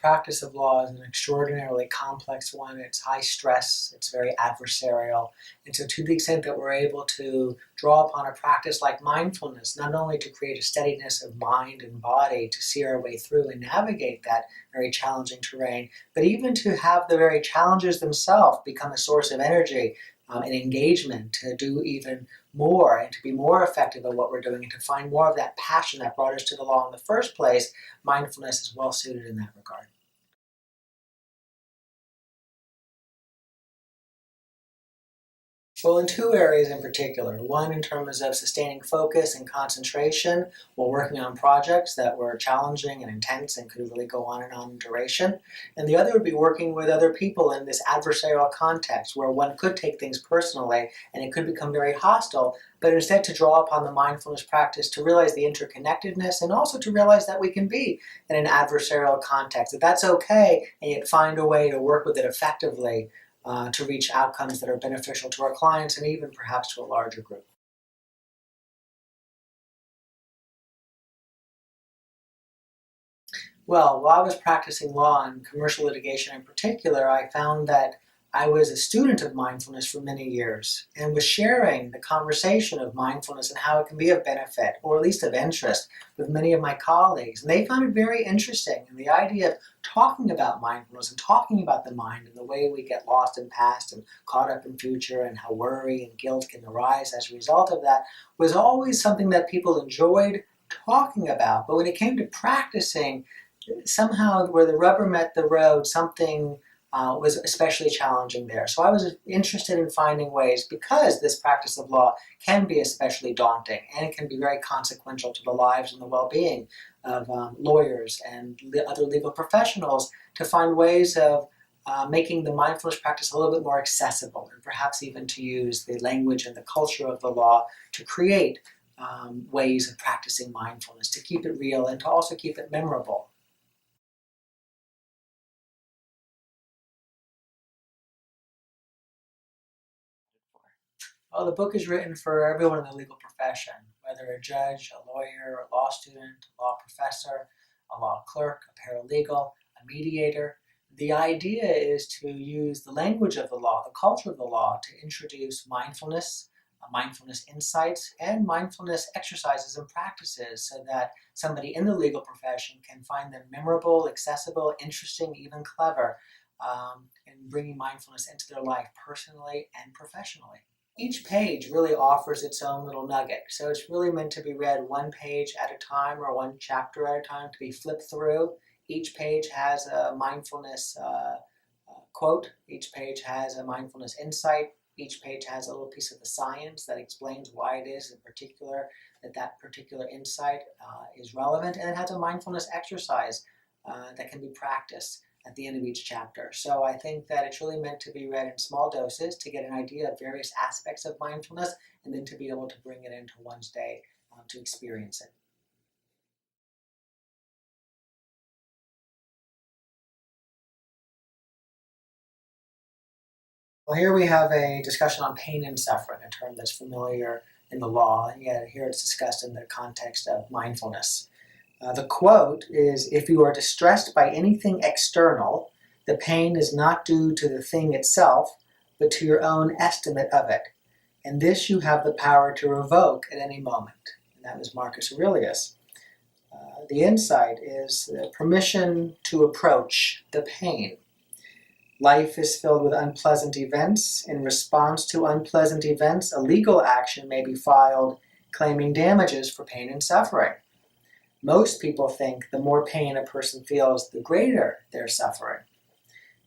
practice of law is an extraordinarily complex one. It's high stress, it's very adversarial. And so to the extent that we're able to draw upon a practice like mindfulness, not only to create a steadiness of mind and body to see our way through and navigate that very challenging terrain, but even to have the very challenges themselves become a source of energy and engagement to do even more and to be more effective at what we're doing and to find more of that passion that brought us to the law in the first place, mindfulness is well suited in that regard. Well, in two areas in particular. One in terms of sustaining focus and concentration while working on projects that were challenging and intense and could really go on in duration. And the other would be working with other people in this adversarial context where one could take things personally and it could become very hostile, but instead to draw upon the mindfulness practice to realize the interconnectedness and also to realize that we can be in an adversarial context, that that's okay, and yet find a way to work with it effectively to reach outcomes that are beneficial to our clients and even perhaps to a larger group. Well, while I was practicing law and commercial litigation in particular, I found that I was a student of mindfulness for many years and was sharing the conversation of mindfulness and how it can be of benefit, or at least of interest, with many of my colleagues. And they found it very interesting. And the idea of talking about mindfulness and talking about the mind and the way we get lost in past and caught up in future and how worry and guilt can arise as a result of that was always something that people enjoyed talking about. But when it came to practicing, somehow where the rubber met the road, something was especially challenging there. So I was interested in finding ways, because this practice of law can be especially daunting and it can be very consequential to the lives and the well-being of lawyers and other legal professionals, to find ways of making the mindfulness practice a little bit more accessible, and perhaps even to use the language and the culture of the law to create ways of practicing mindfulness, to keep it real and to also keep it memorable. Well, the book is written for everyone in the legal profession, whether a judge, a lawyer, a law student, a law professor, a law clerk, a paralegal, a mediator. The idea is to use the language of the law, the culture of the law, to introduce mindfulness, mindfulness insights, and mindfulness exercises and practices so that somebody in the legal profession can find them memorable, accessible, interesting, even clever, in bringing mindfulness into their life personally and professionally. Each page really offers its own little nugget. So it's really meant to be read one page at a time or one chapter at a time, to be flipped through. Each page has a mindfulness quote. Each page has a mindfulness insight. Each page has a little piece of the science that explains why it is in particular that that particular insight is relevant. And it has a mindfulness exercise that can be practiced at the end of each chapter. So I think that it's really meant to be read in small doses to get an idea of various aspects of mindfulness, and then to be able to bring it into one's day to experience it. Well, here we have a discussion on pain and suffering, a term that's familiar in the law, and yet here it's discussed in the context of mindfulness. The quote is, "If you are distressed by anything external, the pain is not due to the thing itself, but to your own estimate of it. And this you have the power to revoke at any moment." And that was Marcus Aurelius. The insight is the permission to approach the pain. Life is filled with unpleasant events. In response to unpleasant events, a legal action may be filed claiming damages for pain and suffering. Most people think the more pain a person feels, the greater their suffering.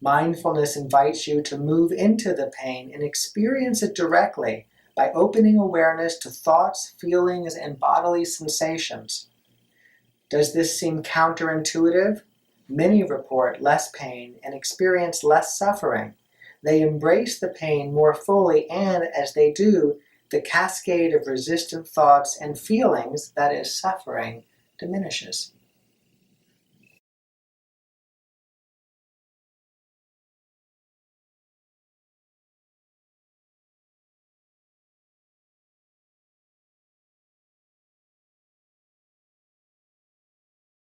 Mindfulness invites you to move into the pain and experience it directly by opening awareness to thoughts, feelings, and bodily sensations. Does this seem counterintuitive? Many report less pain and experience less suffering. They embrace the pain more fully, and as they do, the cascade of resistant thoughts and feelings, that is suffering, diminishes.